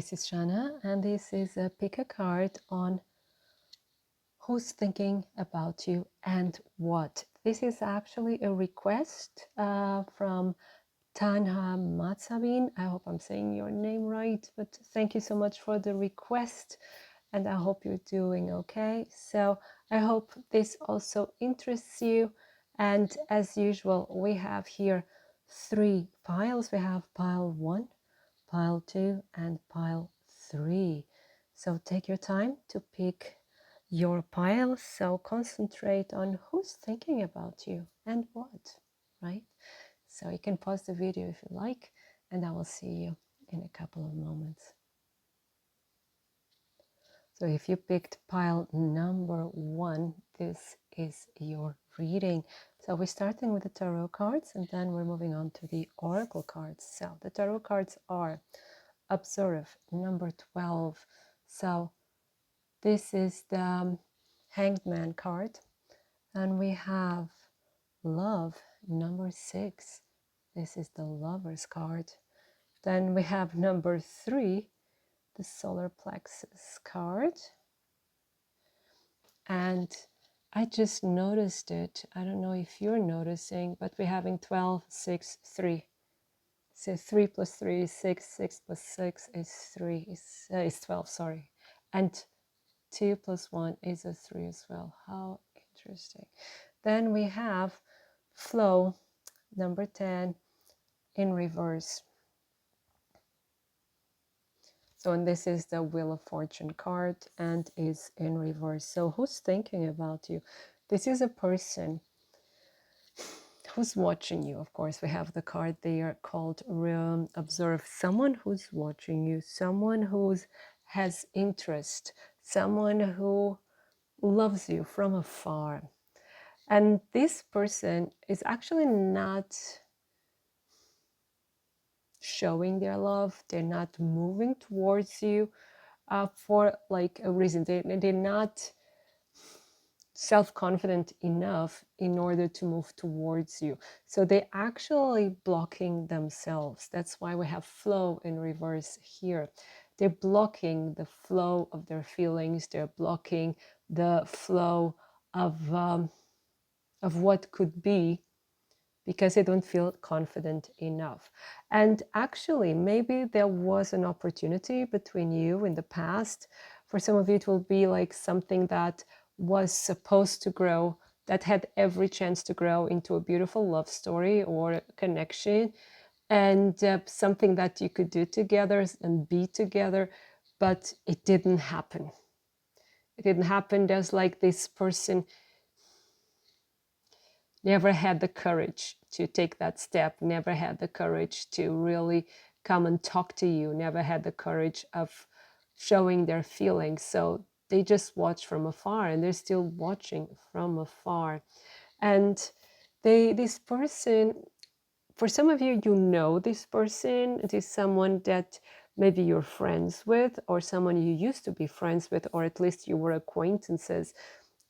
This is Shannah, and this is a pick a card on who's thinking about you and what. This is actually a request from Tanha Matsabin. I hope I'm saying your name right, but thank you so much for the request, and I hope you're doing okay. So I hope this also interests you. And as usual, we have here 3 piles. We have pile 1, pile 2, and pile 3. So take your time to pick your pile. So concentrate on who's thinking about you and what, right? So you can pause the video if you like, and I will see you in a couple of moments. So if you picked pile number 1, this is your reading. So we're starting with the tarot cards, and then we're moving on to the oracle cards. So the tarot cards are Observe, number 12. So this is the Hanged Man card. And we have Love, number 6. This is the Lover's card. Then we have number 3, the Solar Plexus card. And I just noticed it. I don't know if you're noticing, but we're having 12, 6, 3. So 3 plus 3 is 6, 6 plus 6 is 3, is 12, sorry. And 2 plus 1 is a 3 as well. How interesting. Then we have Flow, number 10, in reverse. So, and this is the Wheel of Fortune card and is in reverse. So who's thinking about you? This is a person who's watching you. Of course, we have the card there called Observe. Someone who's watching you, someone who has interest, someone who loves you from afar. And this person is actually not showing their love. They're not moving towards you for like a reason. They're not self-confident enough in order to move towards you. So they're actually blocking themselves. That's why we have flow in reverse here. They're blocking the flow of their feelings. They're blocking the flow of what could be, because they don't feel confident enough. And actually, maybe there was an opportunity between you in the past. For some of you, it will be like something that was supposed to grow, that had every chance to grow into a beautiful love story or connection, and something that you could do together and be together, but it didn't happen. It didn't happen. There's like this person never had the courage to take that step, never had the courage to really come and talk to you, never had the courage of showing their feelings. So they just watch from afar, and they're still watching from afar. And this person, for some of you, you know this person. It is someone that maybe you're friends with, or someone you used to be friends with, or at least you were acquaintances.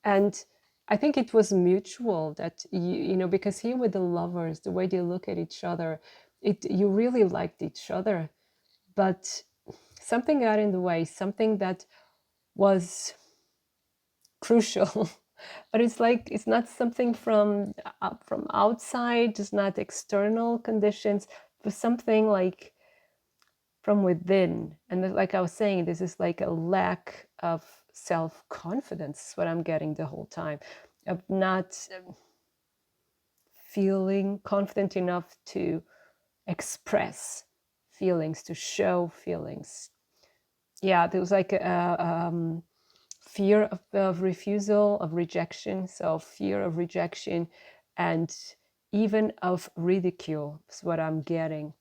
And I think it was mutual, that you know, because here with the lovers, the way they look at each other, you really liked each other, but something got in the way, something that was crucial. But it's like, it's not something from outside, it's not external conditions, but something like from within. And like I was saying, this is like a lack of self-confidence, what I'm getting the whole time, of not feeling confident enough to express feelings, to show feelings. Yeah, there was like a fear of refusal, of rejection. So fear of rejection and even of ridicule is what I'm getting.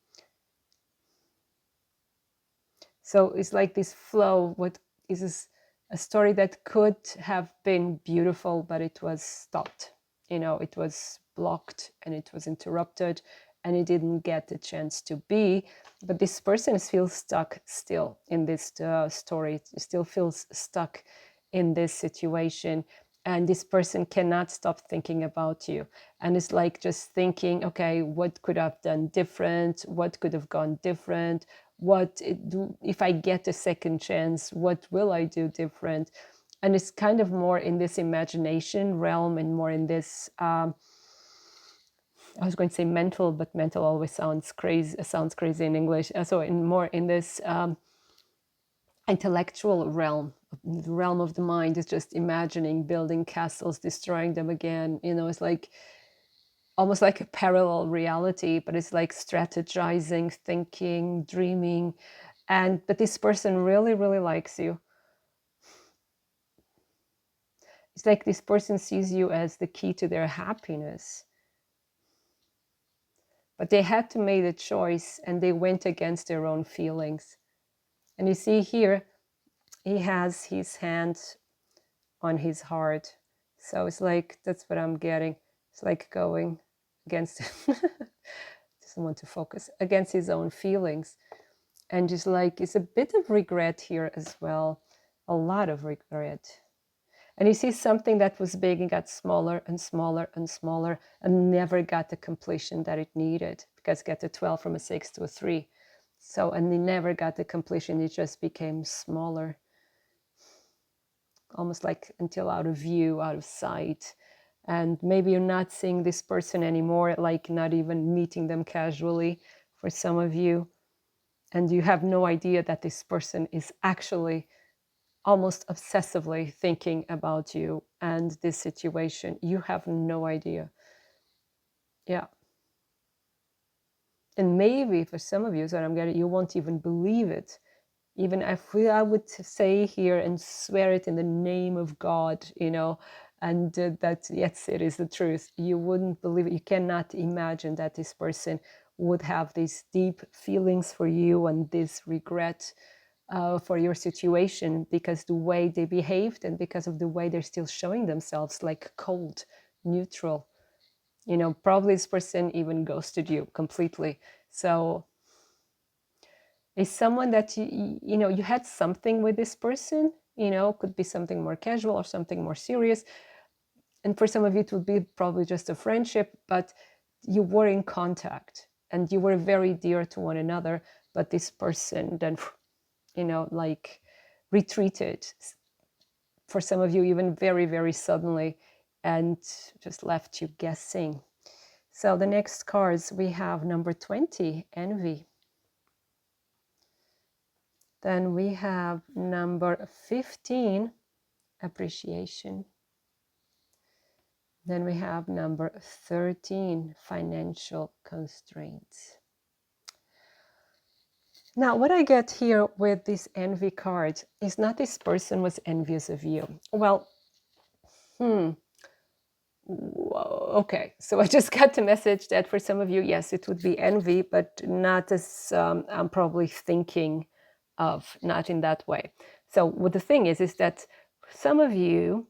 So it's like this flow, what is a story that could have been beautiful, but it was stopped. You know, it was blocked and it was interrupted and it didn't get a chance to be. But this person feels stuck still in this story. It still feels stuck in this situation. And this person cannot stop thinking about you. And it's like just thinking, okay, what could I have done different? What could have gone different? if I get a second chance, what will I do different? And it's kind of more in this imagination realm and more in this I was going to say mental, but mental always sounds crazy in English. So in more in this intellectual realm, the realm of the mind is just imagining building castles, destroying them again. It's like almost like a parallel reality, but it's like strategizing, thinking, dreaming. But this person really, really likes you. It's like this person sees you as the key to their happiness. But they had to make a choice and they went against their own feelings. And you see here, he has his hand on his heart. So it's like, that's what I'm getting. It's like going against, doesn't want to focus, against his own feelings. And just like, it's a bit of regret here as well. A lot of regret. And you see something that was big and got smaller and smaller and smaller and never got the completion that it needed, because it got a 12 from a 6 to a 3. So, and it never got the completion. It just became smaller, almost like until out of view, out of sight. And maybe you're not seeing this person anymore, like not even meeting them casually for some of you. And you have no idea that this person is actually almost obsessively thinking about you and this situation. You have no idea. Yeah. And maybe for some of you, so I'm getting, you won't even believe it. Even if I would say here and swear it in the name of God, and that, yes, it is the truth. You wouldn't believe it. You cannot imagine that this person would have these deep feelings for you and this regret for your situation, because the way they behaved and because of the way they're still showing themselves, like cold, neutral. Probably this person even ghosted you completely. So it's someone that you had something with this person, could be something more casual or something more serious. And for some of you, it would be probably just a friendship, but you were in contact and you were very dear to one another. But this person then, like retreated, for some of you even very, very suddenly, and just left you guessing. So the next cards, we have number 20, envy. Then we have number 15, appreciation. Then we have number 13, financial constraints. Now, what I get here with this envy card is not this person was envious of you. Well, okay, so I just got the message that for some of you, yes, it would be envy, but not as I'm probably thinking of, not in that way. So what the thing is that some of you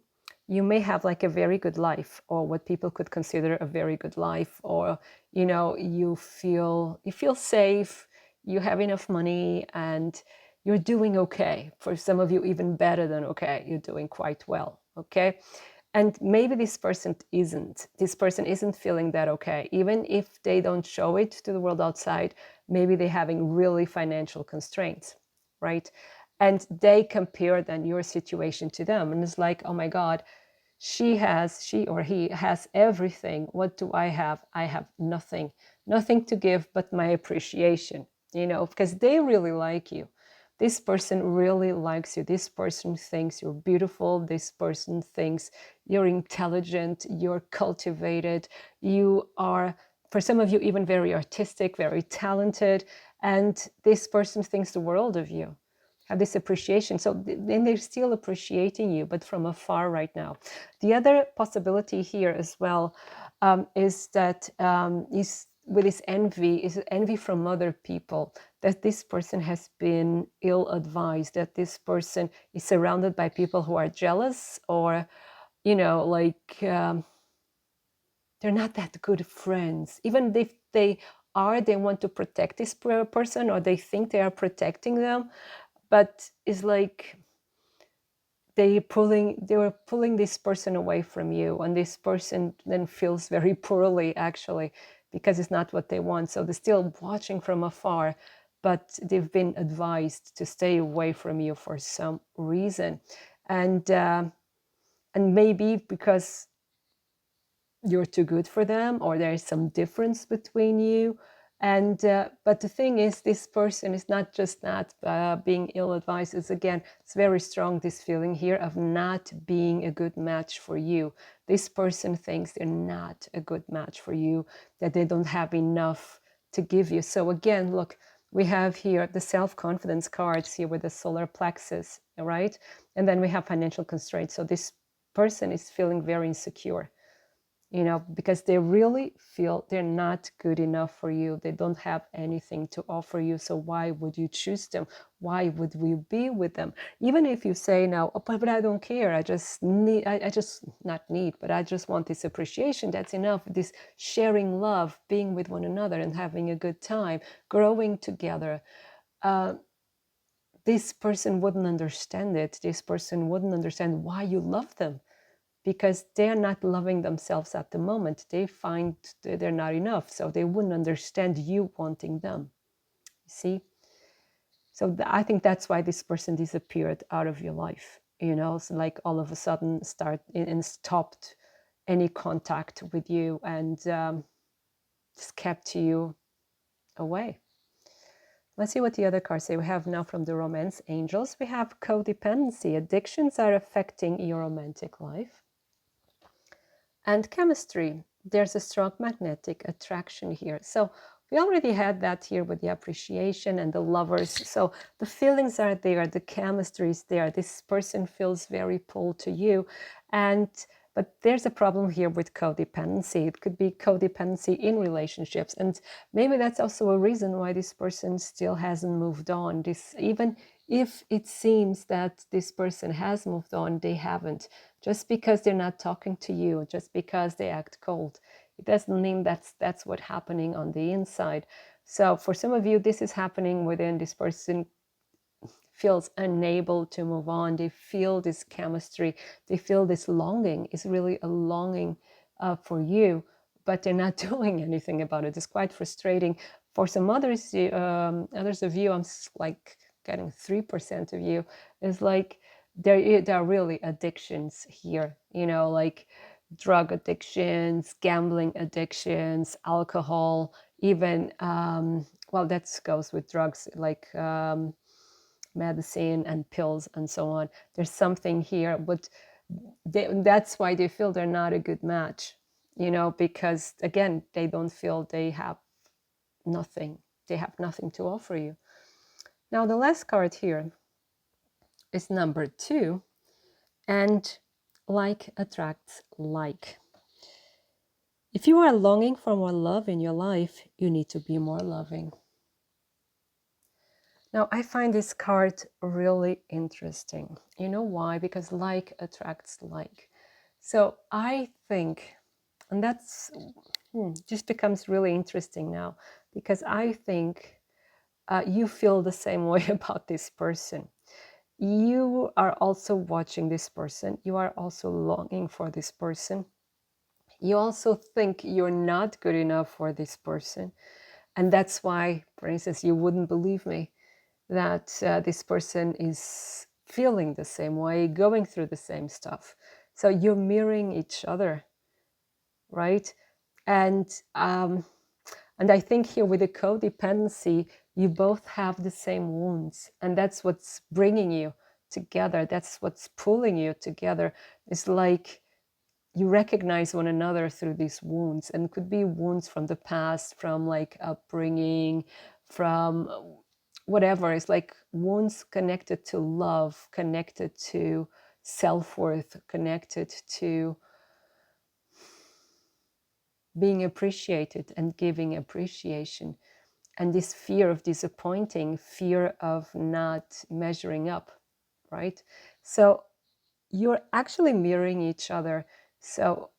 may have like a very good life, or what people could consider a very good life, or you feel safe, you have enough money, and you're doing okay. For some of you, even better than okay, you're doing quite well. Okay. And maybe this person isn't feeling that okay. Even if they don't show it to the world outside, maybe they're having really financial constraints, right? And they compare then your situation to them. And it's like, oh my God, she or he has everything. What do I have? I have nothing to give but my appreciation, because they really like you. This person really likes you. This person thinks you're beautiful. This person thinks you're intelligent, you're cultivated, you are, for some of you, even very artistic, very talented. And this person thinks the world of you, have this appreciation. So then they're still appreciating you, but from afar right now. The other possibility here as well is that with this envy, is envy from other people, that this person has been ill-advised, that this person is surrounded by people who are jealous, or, they're not that good friends. Even if they want to protect this person, or they think they are protecting them, but it's like they were pulling this person away from you, and this person then feels very poorly, actually, because it's not what they want. So they're still watching from afar, but they've been advised to stay away from you for some reason. And maybe because you're too good for them, or there is some difference between you. And but the thing is, this person is not just not being ill-advised. It's, again, it's very strong, this feeling here of not being a good match for you. This person thinks they're not a good match for you, that they don't have enough to give you. So again, look, we have here the self-confidence cards here with the solar plexus, right? And then we have financial constraints. So this person is feeling very insecure, because they really feel they're not good enough for you. They don't have anything to offer you. So why would you choose them? Why would we be with them? Even if you say now, oh, but I don't care. I just need, I just not need, but I just want this appreciation. That's enough. This sharing love, being with one another and having a good time, growing together. This person wouldn't understand it. This person wouldn't understand why you love them, because they're not loving themselves at the moment. They find they're not enough, so they wouldn't understand you wanting them. See? So I think that's why this person disappeared out of your life. So like all of a sudden stopped any contact with you, and just kept you away. Let's see what the other cards say. We have now from the Romance Angels, we have codependency. Addictions are affecting your romantic life. And chemistry, there's a strong magnetic attraction here. So we already had that here with the appreciation and the lovers. So the feelings are there, the chemistry is there. This person feels very pulled to you. But there's a problem here with codependency. It could be codependency in relationships. And maybe that's also a reason why this person still hasn't moved on. Even if it seems that this person has moved on, they haven't. Just because they're not talking to you, just because they act cold, it doesn't mean that's what's happening on the inside. So for some of you, this is happening within. This person feels unable to move on. They feel this chemistry. They feel this longing. It's really a longing for you, but they're not doing anything about it. It's quite frustrating. For some others of you, I'm like getting 3% of you, is like there are really addictions here, like drug addictions, gambling addictions, alcohol, even, well, that goes with drugs, like medicine and pills and so on. There's something here, but that's why they feel they're not a good match, because again, they don't feel they have nothing. They have nothing to offer you. Now, the last card here is number 2, and like attracts like. If you are longing for more love in your life, you need to be more loving. Now, I find this card really interesting. You know why? Because like attracts like. So I think, and that's just becomes really interesting now, because I think you feel the same way about this person. You are also watching this person. You are also longing for this person. You also think you're not good enough for this person. And that's why, for instance, you wouldn't believe me that this person is feeling the same way, going through the same stuff. So you're mirroring each other, right? And I think here with the codependency, you both have the same wounds, and that's what's bringing you together. That's what's pulling you together. It's like you recognize one another through these wounds, and it could be wounds from the past, from like upbringing, from whatever. It's like wounds connected to love, connected to self-worth, connected to being appreciated and giving appreciation. And this fear of disappointing, fear of not measuring up, right? So you're actually mirroring each other. So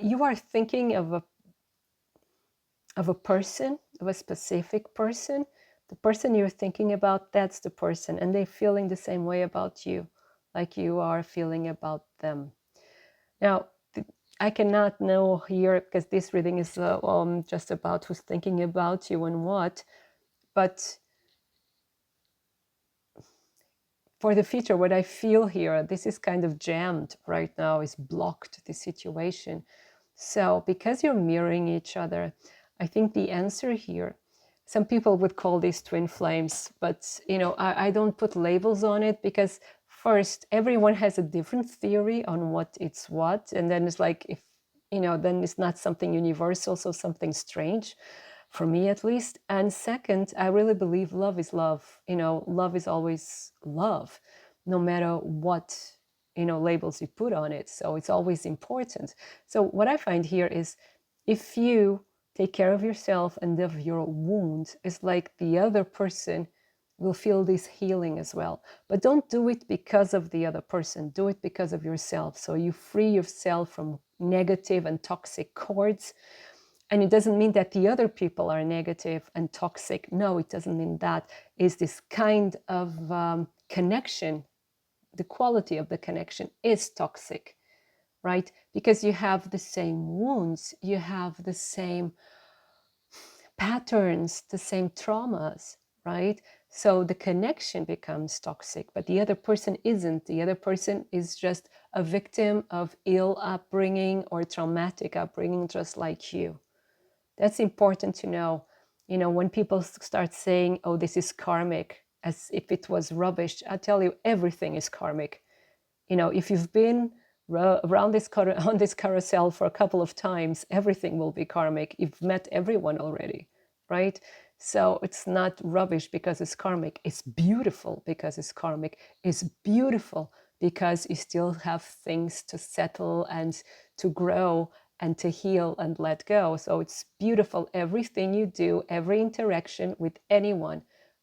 you are thinking of a person, of a specific person. The person you're thinking about, that's the person, and they're feeling the same way about you, like you are feeling about them. Now, I cannot know here, because this reading is just about who's thinking about you and what, but for the future, what I feel here, this is kind of jammed right now, is blocked, the situation. So because you're mirroring each other, I think the answer here, some people would call these twin flames, but I don't put labels on it, because first, everyone has a different theory on what it's what, and then it's like, if then it's not something universal, so something strange, for me at least. And second, I really believe love is love. Love is always love, no matter what labels you put on it. So it's always important. So what I find here is, if you take care of yourself and of your wound, it's like the other person will feel this healing as well. But don't do it because of the other person. Do it because of yourself. So you free yourself from negative and toxic cords. And it doesn't mean that the other people are negative and toxic. No, it doesn't mean that. It's this kind of connection. The quality of the connection is toxic, right? Because you have the same wounds, you have the same patterns, the same traumas, right? So the connection becomes toxic, but the other person isn't. The other person is just a victim of ill upbringing or traumatic upbringing, just like you. That's important to know. When people start saying, oh, this is karmic, as if it was rubbish, I tell you, everything is karmic. If you've been around this on this carousel for a couple of times, everything will be karmic. You've met everyone already, right? So it's not rubbish because it's karmic. It's beautiful because it's karmic. It's beautiful because you still have things to settle and to grow and to heal and let go. So it's beautiful. Everything you do, every interaction with anyone,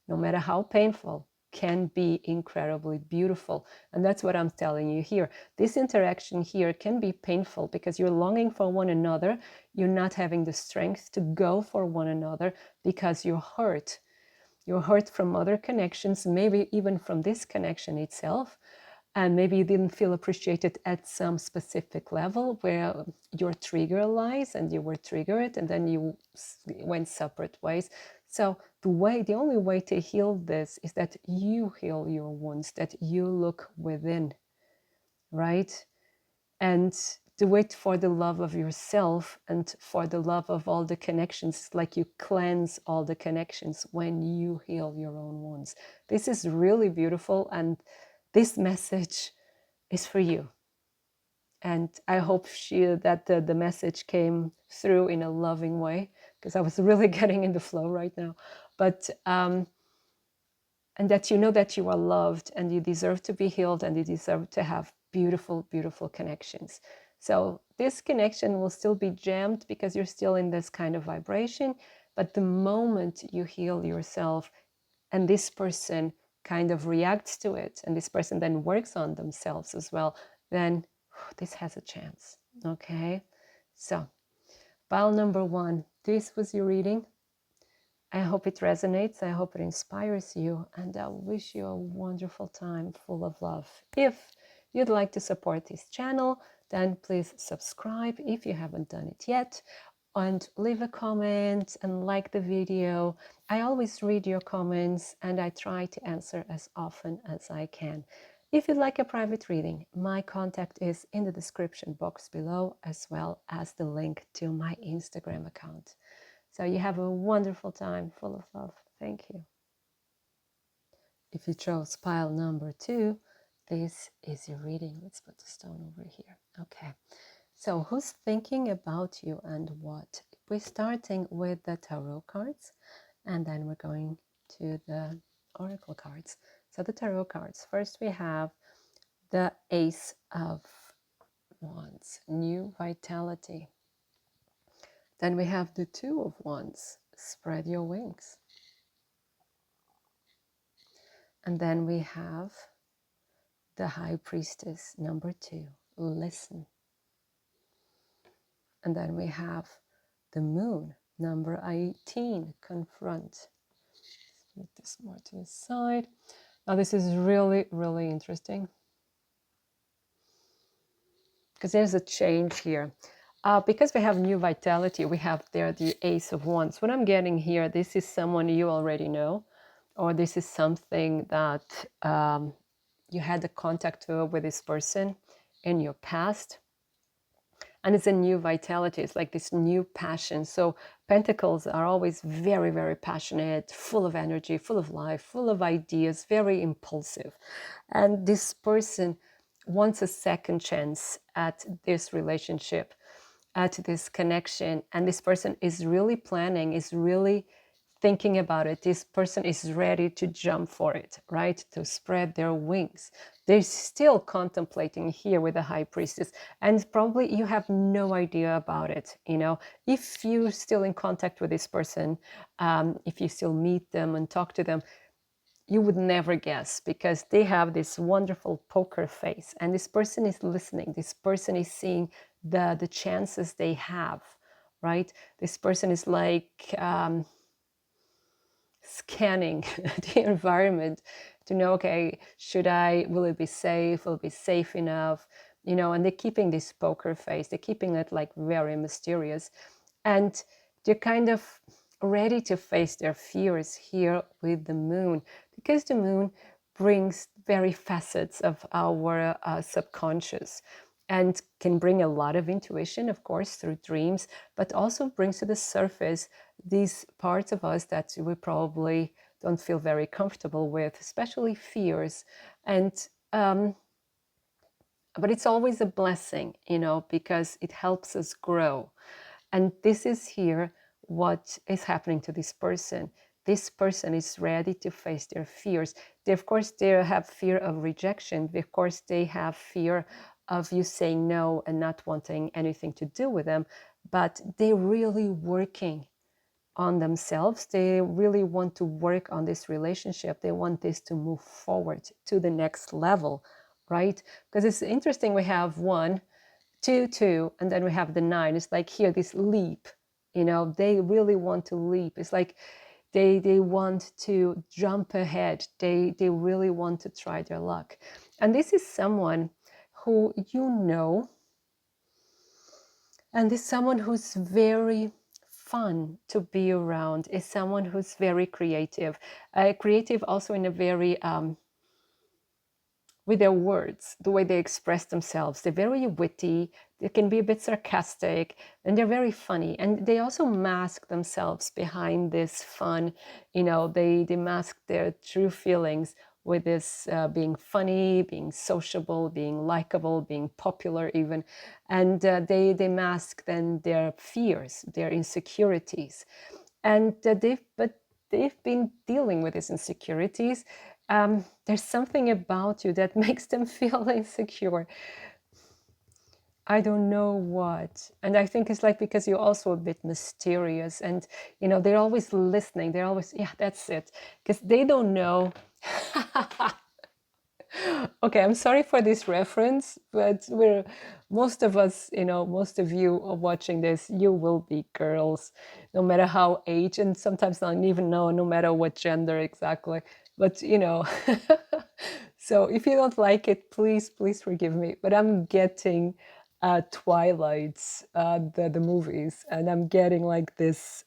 no matter how painful, can be incredibly beautiful. And that's what I'm telling you here. This interaction here can be painful because you're longing for one another. You're not having the strength to go for one another because you're hurt. You're hurt from other connections, maybe even from this connection itself. And maybe you didn't feel appreciated at some specific level where your trigger lies, and you were triggered, and then you went separate ways. So the only way to heal this is that you heal your wounds, that you look within, right? And do it for the love of yourself and for the love of all the connections. Like you cleanse all the connections when you heal your own wounds. This is really beautiful, and this message is for you. And I hope that the message came through in a loving way, because I was really getting in the flow right now. But and that you know that you are loved, and you deserve to be healed, and you deserve to have beautiful, beautiful connections. So this connection will still be jammed because you're still in this kind of vibration. But the moment you heal yourself, and this person kind of reacts to it, and this person then works on themselves as well, then this has a chance. Okay, so pile number 1, this was your reading. I hope it resonates. I hope it inspires you, and I wish you a wonderful time full of love. If you'd like to support this channel, then please subscribe if you haven't done it yet, and leave a comment and like the video. I always read your comments, and I try to answer as often as I can. If you'd like a private reading, my contact is in the description box below, as well as the link to my Instagram account. So you have a wonderful time full of love. Thank you. If you chose pile number 2, this is your reading. Let's put the stone over here. Okay. So who's thinking about you and what? We're starting with the tarot cards, and then we're going to the oracle cards. So the tarot cards. First we have the Ace of Wands, new vitality. Then we have the Two of Wands, spread your wings. And then we have the High Priestess, number 2, listen. And then we have the Moon, number 18, confront. Let's move this more to the side. Now this is really, really interesting, because there's a change here. Because we have new vitality, we have there the Ace of Wands. What I'm getting here, this is someone you already know, or this is something that you had a contact with this person in your past, and it's a new vitality. It's like this new passion. So pentacles are always very, very passionate, full of energy, full of life, full of ideas, very impulsive. And this person wants a second chance at this relationship, at this connection. And this person is really planning, is really thinking about it. This person is ready to jump for it, right? To spread their wings. They're still contemplating here with the high priestess, and probably you have no idea about it. You know, if you're still in contact with this person, if you still meet them and talk to them, you would never guess, because they have this wonderful poker face, and this person is listening. This person is seeing the chances they have, right? This person is like scanning the environment to know, okay, will it be safe? Will it be safe enough? You know, and they're keeping this poker face. They're keeping it like very mysterious. And they're kind of ready to face their fears here with the moon, because the moon brings very facets of our subconscious, and can bring a lot of intuition, of course, through dreams, but also brings to the surface these parts of us that we probably don't feel very comfortable with, especially fears. And but it's always a blessing, you know, because it helps us grow. And this is here what is happening to this person. This person is ready to face their fears. They, of course, they have fear of rejection. Of course, they have fear of you saying no and not wanting anything to do with them. But they're really working on themselves. They really want to work on this relationship. They want this to move forward to the next level, right? Because it's interesting, we have 1, 2, 2, and then we have the 9. It's like here, this leap, you know, they really want to leap. It's like they want to jump ahead. They really want to try their luck. And this is someone who you know, and this someone who's very fun to be around, is someone who's very creative. Creative also in a very with their words, the way they express themselves. They're very witty, they can be a bit sarcastic, and they're very funny. And they also mask themselves behind this fun. You know, they mask their true feelings with this being funny, being sociable, being likable, being popular even. And they mask then their fears, their insecurities. And they've been dealing with these insecurities. There's something about you that makes them feel insecure. I don't know what. And I think it's like because you're also a bit mysterious, and you know, they're always listening. They're always, yeah, that's it. Because they don't know. Okay, I'm sorry for this reference, but most of us, you know, most of you are watching this, you will be girls, no matter how age, and sometimes not even know, no matter what gender exactly. But you know, so if you don't like it, please forgive me. But I'm getting Twilight's the movies, and I'm getting like this.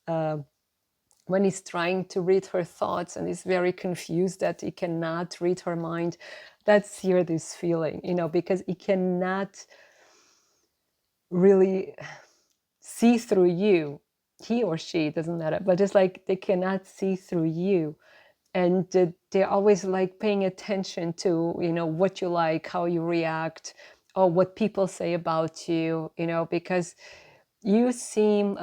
When he's trying to read her thoughts and is very confused that he cannot read her mind, that's here this feeling, you know, because he cannot really see through you. He or she, doesn't matter, but it's like they cannot see through you. And they're always like paying attention to, you know, what you like, how you react, or what people say about you, you know, because you seem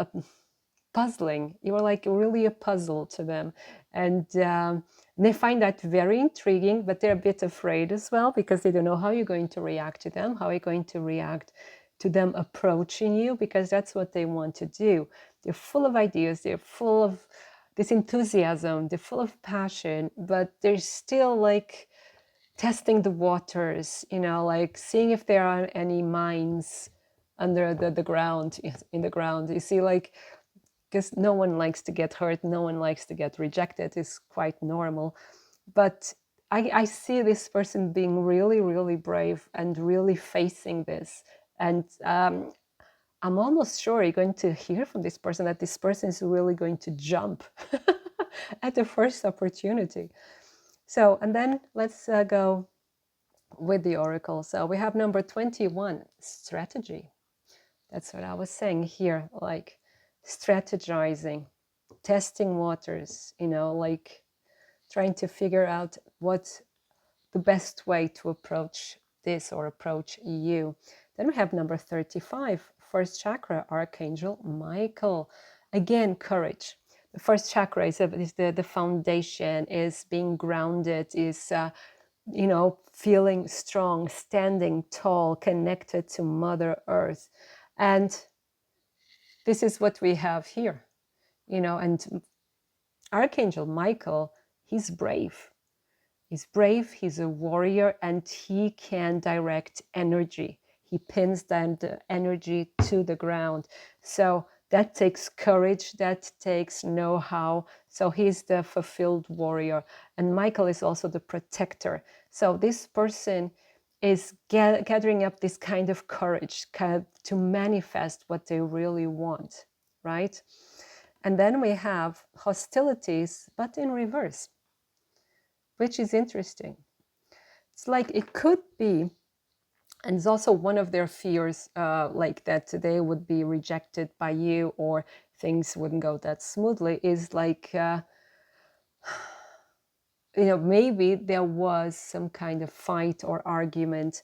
puzzling. You are like really a puzzle to them. And they find that very intriguing, but they're a bit afraid as well, because they don't know how you're going to react to them, how you're going to react to them approaching you, because that's what they want to do. They're full of ideas, they're full of this enthusiasm, they're full of passion, but they're still like testing the waters, you know, like seeing if there are any mines under the ground, in the ground. You see, like, because no one likes to get hurt, no one likes to get rejected. It's quite normal. But I see this person being really, really brave and really facing this. And I'm almost sure you're going to hear from this person that this person is really going to jump at the first opportunity. So, and then let's go with the oracle. So we have number 21, strategy. That's what I was saying here, like strategizing, testing waters, like trying to figure out what the best way to approach this or approach you. Then we have number 35, first chakra, Archangel Michael. Again, courage. The first chakra is the foundation, is being grounded, is feeling strong, standing tall, connected to Mother Earth. And this is what we have here, and Archangel Michael, he's brave. He's brave, he's a warrior, and he can direct energy. He pins down the energy to the ground. So that takes courage, that takes know-how. So he's the fulfilled warrior. And Michael is also the protector. So this person is gathering up this kind of courage to manifest what they really want, right? And then we have hostilities, but in reverse, which is interesting. It's like it could be, and it's also one of their fears, like that they would be rejected by you or things wouldn't go that smoothly, is like, maybe there was some kind of fight or argument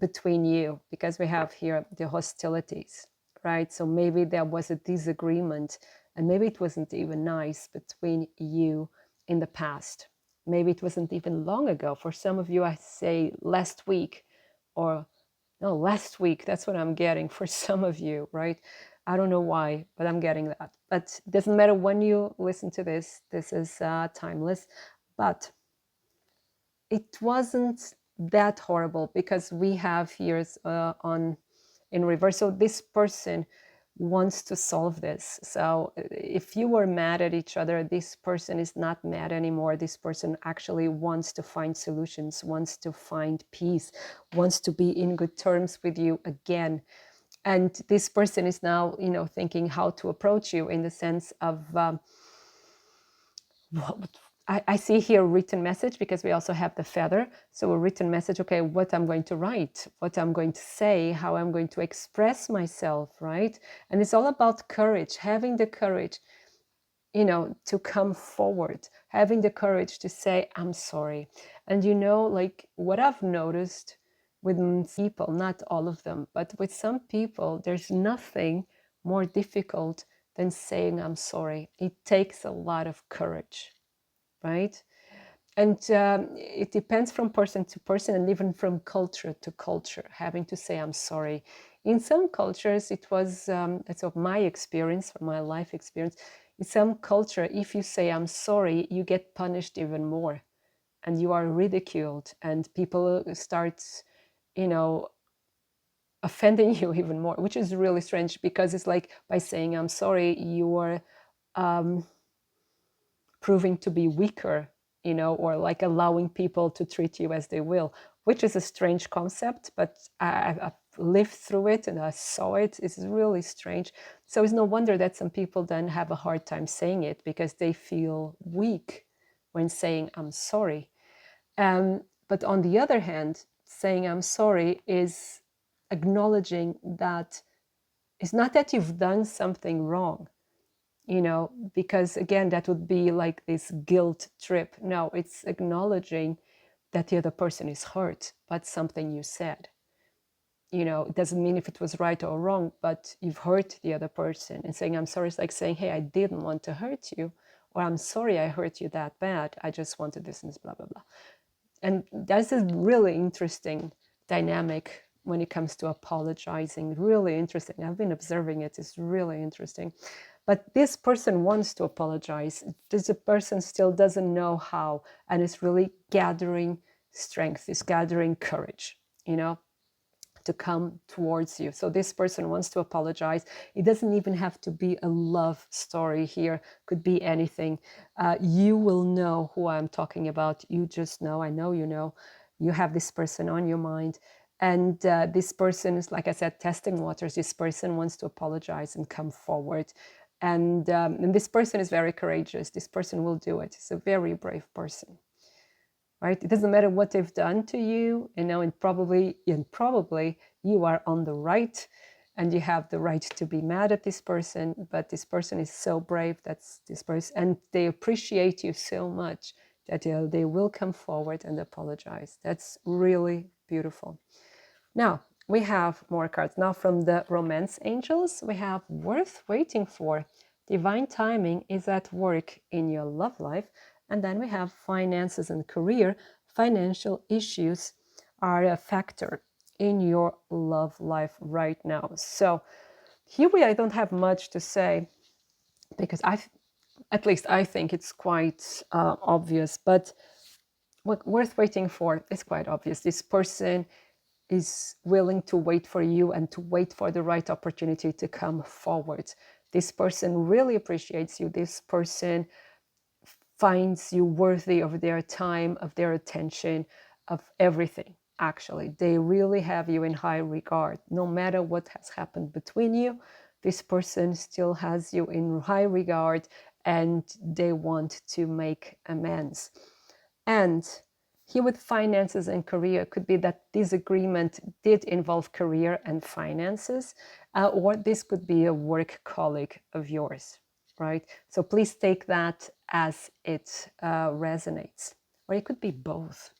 between you, because we have here the hostilities, right? So maybe there was a disagreement, and maybe it wasn't even nice between you in the past. Maybe it wasn't even long ago. For some of you, I say last week, or no, last week. That's what I'm getting for some of you, right? I don't know why, but I'm getting that. But it doesn't matter when you listen to this. This is timeless. But it wasn't that horrible, because we have here in reverse. So this person wants to solve this. So if you were mad at each other, this person is not mad anymore. This person actually wants to find solutions, wants to find peace, wants to be in good terms with you again. And this person is now, thinking how to approach you, in the sense of I see here a written message, because we also have the feather. So a written message, okay, what I'm going to write, what I'm going to say, how I'm going to express myself, right? And it's all about courage, having the courage, to come forward, having the courage to say, I'm sorry. And like what I've noticed with people, not all of them, but with some people, there's nothing more difficult than saying, I'm sorry. It takes a lot of courage. Right? And it depends from person to person, and even from culture to culture, having to say, I'm sorry. In some cultures, it was, that's of my experience, from my life experience, in some culture, if you say, I'm sorry, you get punished even more. And you are ridiculed, and people start, offending you even more, which is really strange, because it's like, by saying, I'm sorry, you are proving to be weaker, or like allowing people to treat you as they will, which is a strange concept, but I've lived through it and I saw it. It's really strange. So it's no wonder that some people then have a hard time saying it, because they feel weak when saying, I'm sorry. But on the other hand, saying I'm sorry is acknowledging that it's not that you've done something wrong, because again, that would be like this guilt trip. No, it's acknowledging that the other person is hurt by something you said. It doesn't mean if it was right or wrong, but you've hurt the other person. And saying I'm sorry is like saying, hey, I didn't want to hurt you, or I'm sorry I hurt you that bad. I just wanted this and blah, blah, blah. And that's a really interesting dynamic when it comes to apologizing. Really interesting. I've been observing it. It's really interesting. But this person wants to apologize. This person still doesn't know how, and is really gathering strength, is gathering courage, to come towards you. So this person wants to apologize. It doesn't even have to be a love story here. Could be anything. You will know who I'm talking about. You just know. I know you know. You have this person on your mind. And this person is, like I said, testing waters. This person wants to apologize and come forward. And this person is very courageous. This person will do it. It's a very brave person. right? It doesn't matter what they've done to you, and probably you are on the right, and you have the right to be mad at this person, but this person is so brave, that's this person, and they appreciate you so much that they will come forward and apologize. That's really beautiful. Now, we have more cards. Now from the romance angels, we have worth waiting for. Divine timing is at work in your love life. And then we have finances and career. Financial issues are a factor in your love life right now. So here I don't have much to say because at least I think it's quite obvious, but what worth waiting for is quite obvious. This person is willing to wait for you and to wait for the right opportunity to come forward. This person really appreciates you. This person finds you worthy of their time, of their attention, of everything. Actually, they really have you in high regard. No matter what has happened between you, this person still has you in high regard and they want to make amends. And here with finances and career, could be that this agreement did involve career and finances, or this could be a work colleague of yours, right? So please take that as it resonates, or it could be both.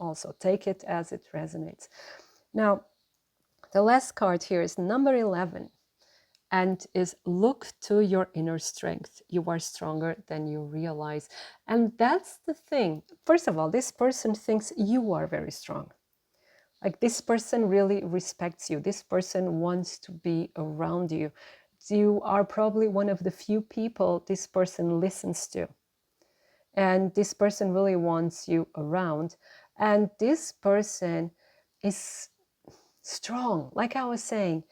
Also, take it as it resonates. Now, the last card here is number 11, and is look to your inner strength. You are stronger than you realize. And that's the thing. First of all, this person thinks you are very strong. Like this person really respects you. This person wants to be around you. You are probably one of the few people this person listens to. And this person really wants you around. And this person is strong. Like I was saying,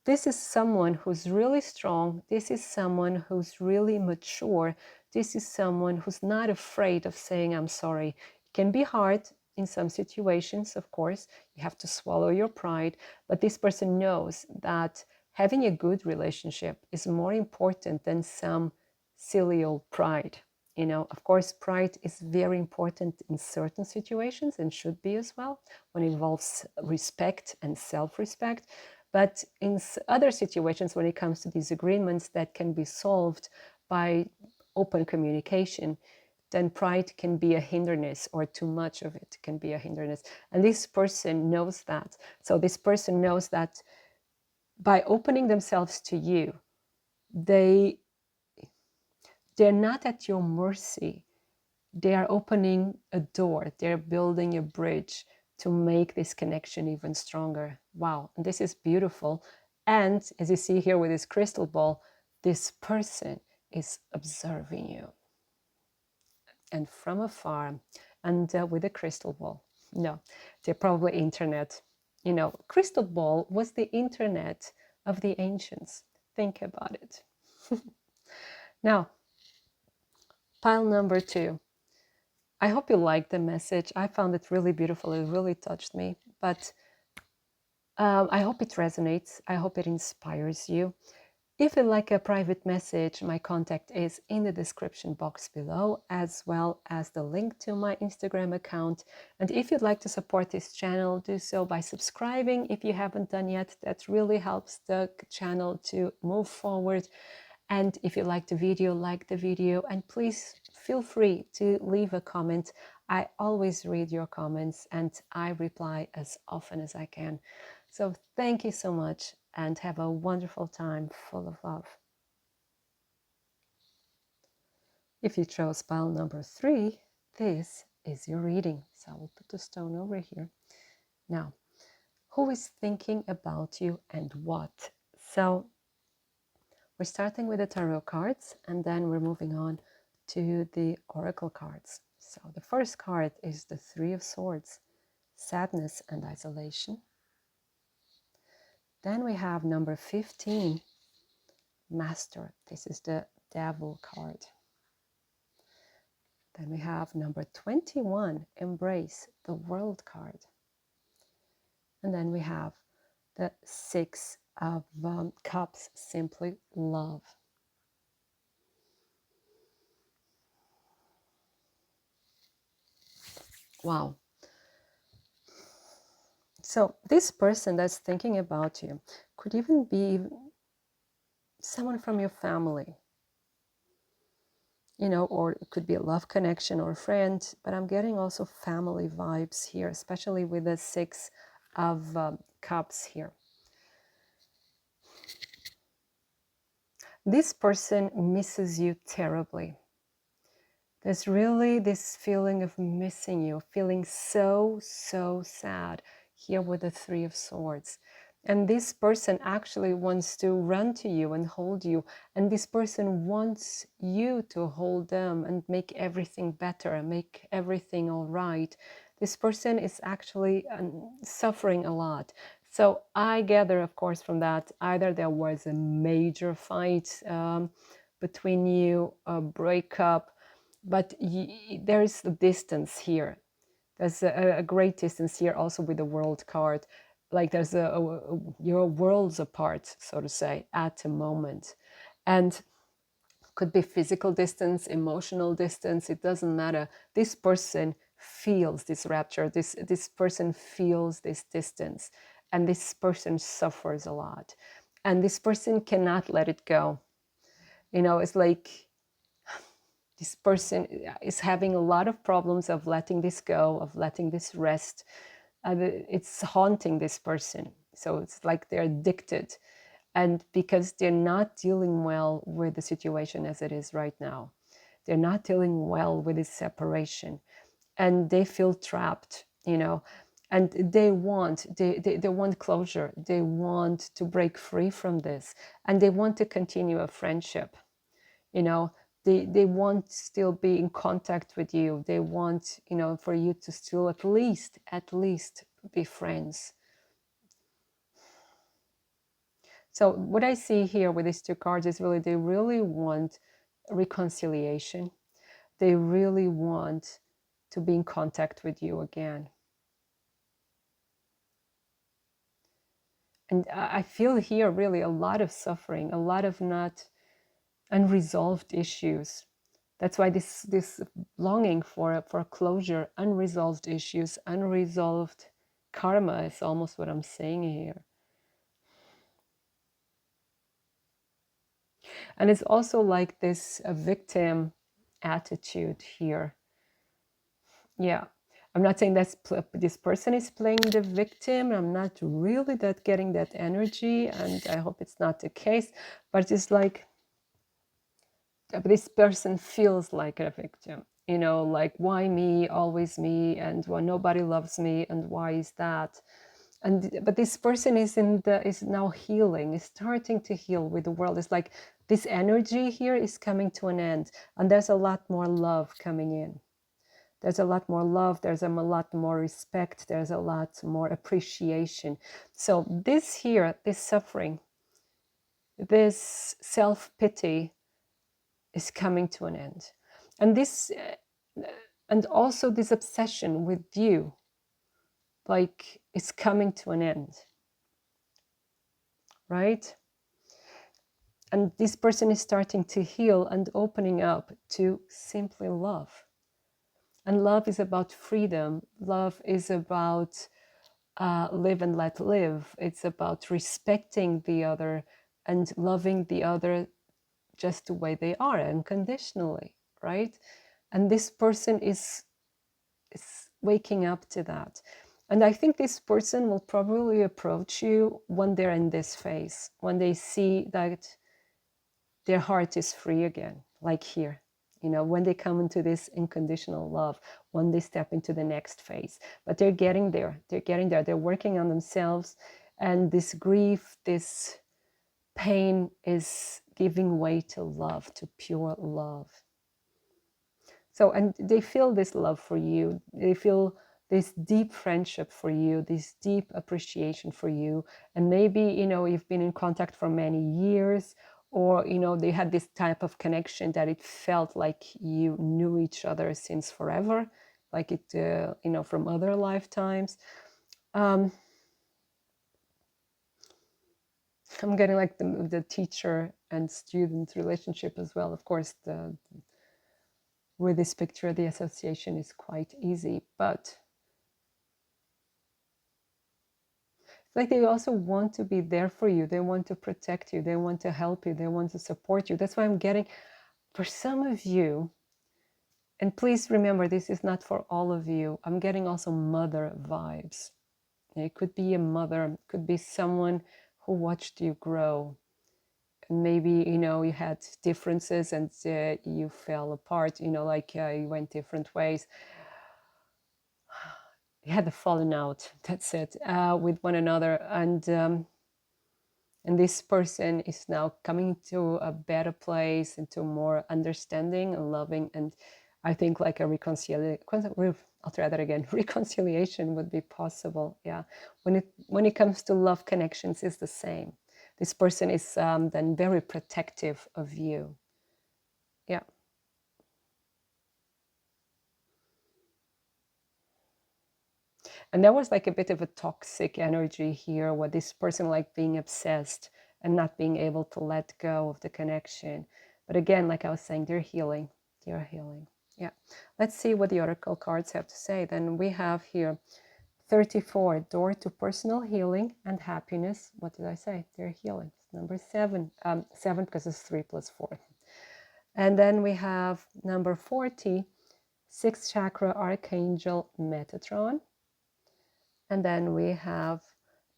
this is someone who's really strong. This is someone who's really mature. This is someone who's not afraid of saying, I'm sorry. It can be hard in some situations, of course. You have to swallow your pride. But this person knows that having a good relationship is more important than some silly old pride. Of course, pride is very important in certain situations and should be as well, when it involves respect and self-respect. But in other situations, when it comes to disagreements that can be solved by open communication, then pride can be a hindrance, or too much of it can be a hindrance. And this person knows that. So this person knows that by opening themselves to you, they're not at your mercy. They are opening a door. They're building a bridge to make this connection even stronger. Wow, and this is beautiful. And as you see here with this crystal ball, this person is observing you. And from afar, and with a crystal ball. No, they're probably internet. Crystal ball was the internet of the ancients. Think about it. Now, pile number 2. I hope you liked the message. I found it really beautiful. It really touched me. But I hope it resonates. I hope it inspires you. If you'd like a private message, my contact is in the description box below, as well as the link to my Instagram account. And if you'd like to support this channel, do so by subscribing if you haven't done yet. That really helps the channel to move forward. And if you like the video, like the video, and please feel free to leave a comment. I always read your comments and I reply as often as I can. So thank you so much and have a wonderful time full of love. If you chose pile number 3, this is your reading. So I will put the stone over here. Now, who is thinking about you and what? So we're starting with the tarot cards and then we're moving on to the oracle cards. So the first card is the 3 of Swords, sadness and isolation. Then we have number 15, Master. This is the Devil card. Then we have number 21, Embrace, the World card. And then we have the 6 of Cups, simply love. Wow. So this person that's thinking about you could even be someone from your family, or it could be a love connection or a friend, but I'm getting also family vibes here, especially with the Six of Cups here. This person misses you terribly. There's really this feeling of missing you, feeling so, so sad here with the Three of Swords. And this person actually wants to run to you and hold you. And this person wants you to hold them and make everything better and make everything all right. This person is actually suffering a lot. So I gather, of course, from that, either there was a major fight between you, a breakup, but there is a distance here. There's a great distance here also with the world card. Like there's your worlds apart, so to say, at the moment. And could be physical distance, emotional distance, it doesn't matter. This person feels this rapture, this person feels this distance, and this person suffers a lot. And this person cannot let it go. It's like this person is having a lot of problems of letting this go, of letting this rest. It's haunting this person. So it's like they're addicted. And because they're not dealing well with the situation as it is right now, they're not dealing well with this separation, and they feel trapped, and they want closure. They want to break free from this, and they want to continue a friendship. you know they want still be in contact with you. They want, for you to still at least be friends. So what I see here with these two cards is really they really want reconciliation. They really want to be in contact with you again. And I feel here really a lot of suffering, a lot of not unresolved issues. That's why this longing for closure, unresolved issues, unresolved karma is almost what I'm saying here. And it's also like this victim attitude here. Yeah. I'm not saying that this person is playing the victim. I'm not really getting that energy, and I hope it's not the case. But it's like this person feels like a victim. Like, why me, always me, and why nobody loves me, and why is that? But this person is now healing, is starting to heal with the world. It's like this energy here is coming to an end, and there's a lot more love coming in. There's a lot more love, there's a lot more respect, there's a lot more appreciation. So this here, this suffering, this self-pity is coming to an end. And this, and also this obsession with you, like, is coming to an end, right? And this person is starting to heal and opening up to simply love. And love is about freedom. Love is about live and let live. It's about respecting the other and loving the other just the way they are, unconditionally, right? And this person is waking up to that. And I think this person will probably approach you when they're in this phase, when they see that their heart is free again, like here. When they come into this unconditional love, when they step into the next phase. But they're getting there. They're working on themselves. And this grief, this pain is giving way to love, to pure love. So, and they feel this love for you. They feel this deep friendship for you, this deep appreciation for you. And maybe, you've been in contact for many years, or, they had this type of connection that it felt like you knew each other since forever, like it, from other lifetimes. I'm getting like the, teacher and student relationship as well. Of course, with this picture, the association is quite easy, but it's like they also want to be there for you. They want to protect you. They want to help you. They want to support you. That's why I'm getting, for some of you, and please remember, this is not for all of you, I'm getting also mother vibes. It could be a mother, it could be someone who watched you grow. And maybe, you had differences and you fell apart, like you went different ways. You had the fallen out, that's it, with one another. And this person is now coming to a better place, into more understanding and loving. And I think like a reconciliation, I'll try that again, reconciliation would be possible. Yeah. When it comes to love connections, it's the same. This person is then very protective of you. Yeah. And there was like a bit of a toxic energy here, where this person like being obsessed and not being able to let go of the connection. But again, like I was saying, they're healing. They're healing. Yeah. Let's see what the oracle cards have to say. Then we have here 34, door to personal healing and happiness. What did I say? They're healing. Number 7. 7 because it's 3 plus 4. And then we have number 40, 6th chakra archangel Metatron. And then we have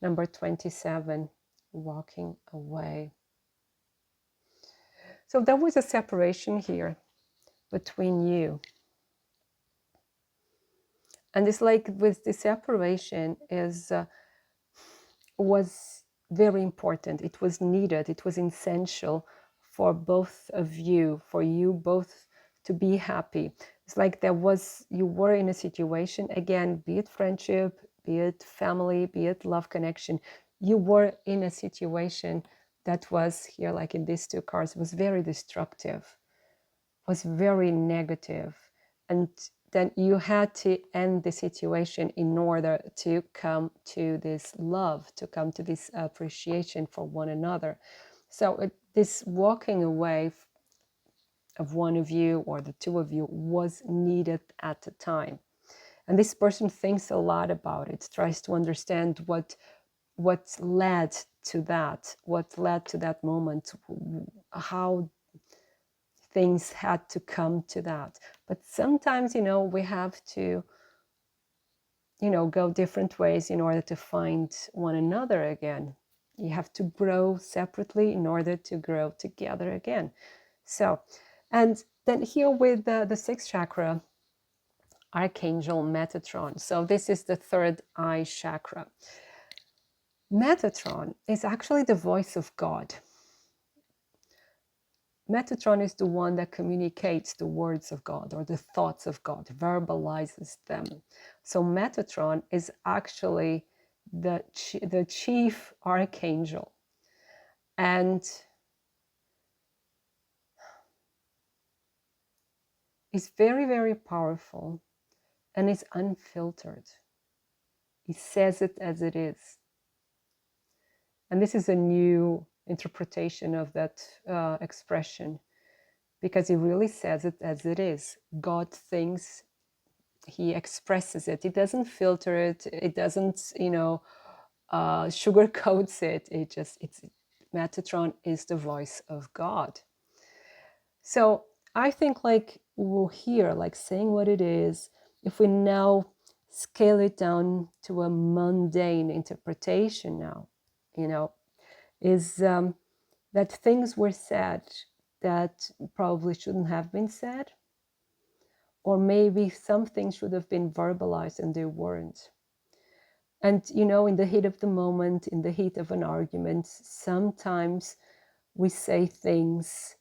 number 27, walking away. So there was a separation here between you. And it's like with the separation was very important. It was needed. It was essential for both of you, for you both to be happy. It's like you were in a situation, again, be it friendship, be it family, be it love connection, you were in a situation that was here, like in these two cards, was very destructive, was very negative. And then you had to end the situation in order to come to this love, to come to this appreciation for one another. So this walking away of one of you or the two of you was needed at the time. And this person thinks a lot about it, tries to understand what led to that moment, how things had to come to that. But sometimes, we have to, go different ways in order to find one another again. You have to grow separately in order to grow together again. So, and then here with the 6th chakra, Archangel Metatron. So this is the third eye chakra. Metatron is actually the voice of God. Metatron is the one that communicates the words of God or the thoughts of God, verbalizes them. So Metatron is actually the chief archangel. And is very, very powerful and is unfiltered. He says it as it is. And this is a new interpretation of that expression, because he really says it as it is. God thinks, he expresses it. He doesn't filter it. It doesn't, sugarcoats it. It's Metatron is the voice of God. So I think like we'll hear, like saying what it is, if we now scale it down to a mundane interpretation now, is that things were said that probably shouldn't have been said, or maybe some things should have been verbalized and they weren't. And, in the heat of the moment, in the heat of an argument, sometimes we say things,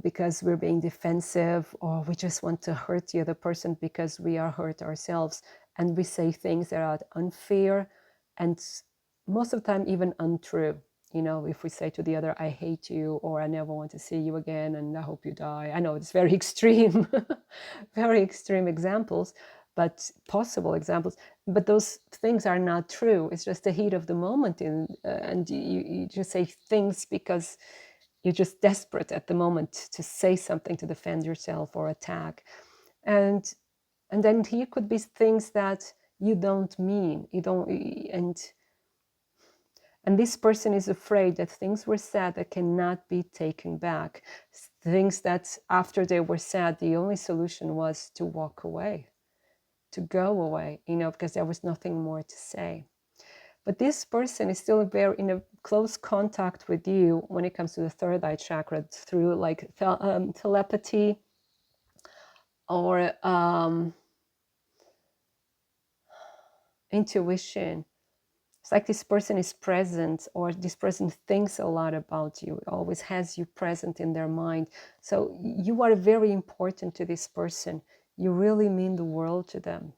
because we're being defensive, or we just want to hurt the other person because we are hurt ourselves. And we say things that are unfair and most of the time even untrue. If we say to the other, I hate you, or I never want to see you again, and I hope you die. I know it's very extreme, very extreme examples, but possible examples. But those things are not true. It's just the heat of the moment, and you just say things because you're just desperate at the moment to say something to defend yourself or attack. And then here could be things that you don't mean, you don't, and this person is afraid that things were said that cannot be taken back. Things that after they were said, the only solution was to walk away, to go away, because there was nothing more to say. But this person is still very in a close contact with you when it comes to the third eye chakra through like telepathy or intuition. It's like this person is present, or this person thinks a lot about you, always has you present in their mind. So you are very important to this person. You really mean the world to them.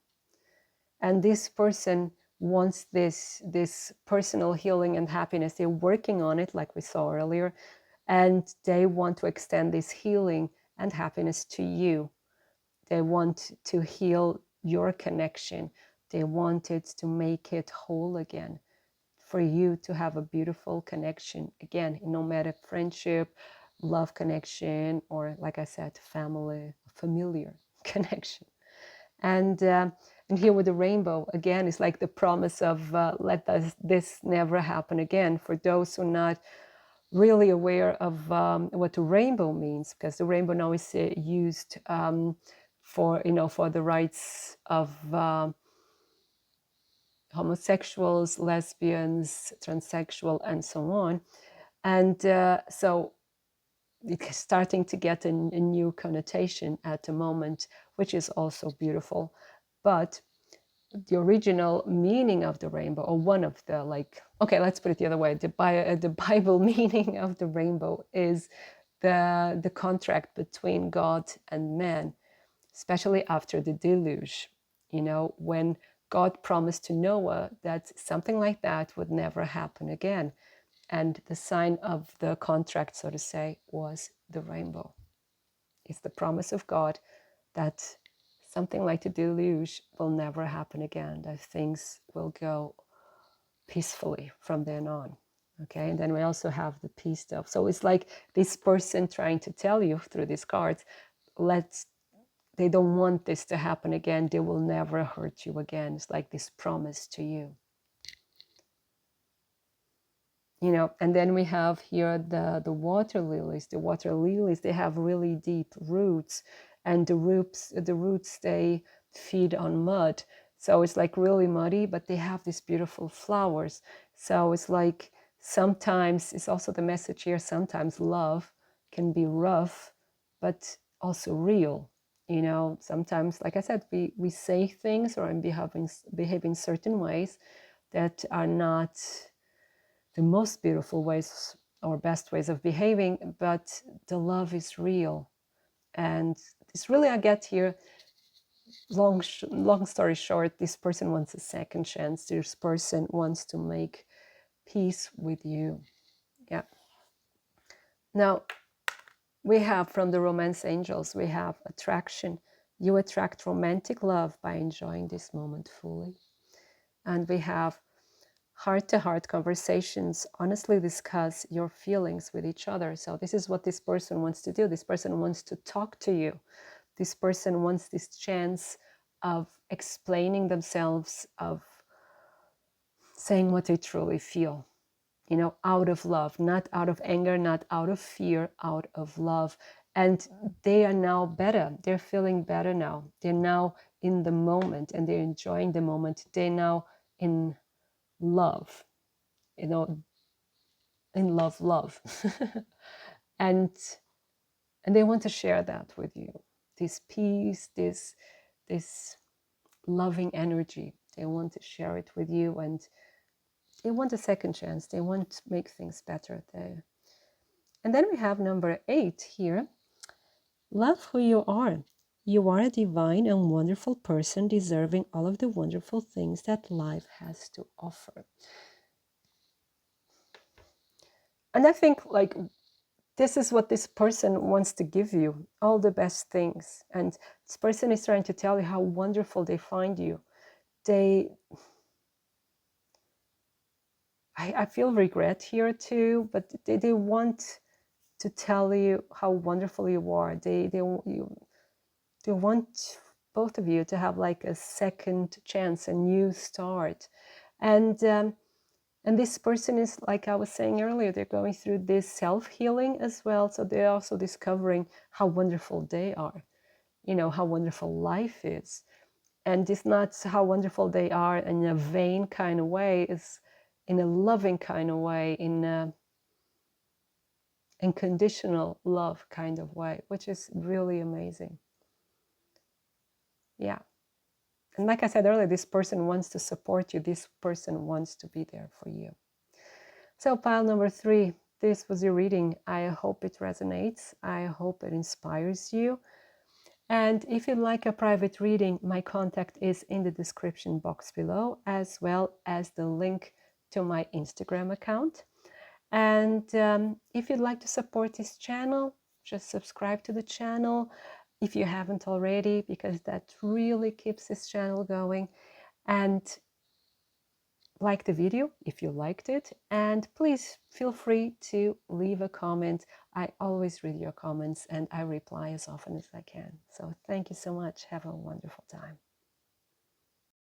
And this person wants this personal healing and happiness. They're working on it, like we saw earlier, and they want to extend this healing and happiness to you. They want to heal your connection. They wanted to make it whole again, for you to have a beautiful connection again, no matter friendship, love connection, or like I said, familiar connection. And here with the rainbow, again, it's like the promise of let this never happen again. For those who are not really aware of what the rainbow means, because the rainbow now is used for the rights of homosexuals, lesbians, transsexual, and so on. And so it's starting to get a new connotation at the moment, which is also beautiful. But the original meaning of the rainbow, or one of the, okay, let's put it the other way. The Bible meaning of the rainbow is the contract between God and man, especially after the deluge, when God promised to Noah that something like that would never happen again. And the sign of the contract, so to say, was the rainbow. It's the promise of God that something like the deluge will never happen again, that things will go peacefully from then on. Okay, and then we also have the peace stuff. So it's like this person trying to tell you through these cards, they don't want this to happen again. They will never hurt you again. It's like this promise to you. And then we have here the water lilies. The water lilies, they have really deep roots, and the roots they feed on mud. So it's like really muddy, but they have these beautiful flowers. So it's like sometimes, it's also the message here, sometimes love can be rough, but also real. Sometimes, like I said, we say things or behave in certain ways that are not the most beautiful ways or best ways of behaving, but the love is real. And it's really, I get here, long story short, this person wants a second chance. This person wants to make peace with you. Yeah. Now, we have from the romance angels, we have attraction. You attract romantic love by enjoying this moment fully. And we have heart-to-heart conversations, honestly discuss your feelings with each other. So this is what this person wants to do. This person wants to talk to you. This person wants this chance of explaining themselves, of saying what they truly feel, out of love, not out of anger, not out of fear, out of love. And they are now better. They're feeling better now. They're now in the moment, and they're enjoying the moment. They're now in love. In love. and they want to share that with you, this peace, this loving energy. They want to share it with you, and they want a second chance. They want to make things better there. And then we have number 8 here. Love who you are. You are a divine and wonderful person, deserving all of the wonderful things that life has to offer. And I think, this is what this person wants to give you, all the best things. And this person is trying to tell you how wonderful they find you. I feel regret here too, but they want to tell you how wonderful you are. They want both of you to have like a second chance, a new start. And this person is, like I was saying earlier, they're going through this self-healing as well. So they're also discovering how wonderful they are, how wonderful life is. And it's not how wonderful they are in a vain kind of way, it's in a loving kind of way, in a unconditional love kind of way, which is really amazing. Yeah. And like I said earlier, this person wants to support you. This person wants to be there for you. So pile number 3, this was your reading. I hope it resonates. I hope it inspires you. And if you'd like a private reading, my contact is in the description box below, as well as the link to my Instagram account. And if you'd like to support this channel, just subscribe to the channel if you haven't already, because that really keeps this channel going. And like the video if you liked it, and please feel free to leave a comment. I always read your comments and I reply as often as I can. So thank you so much. Have a wonderful time.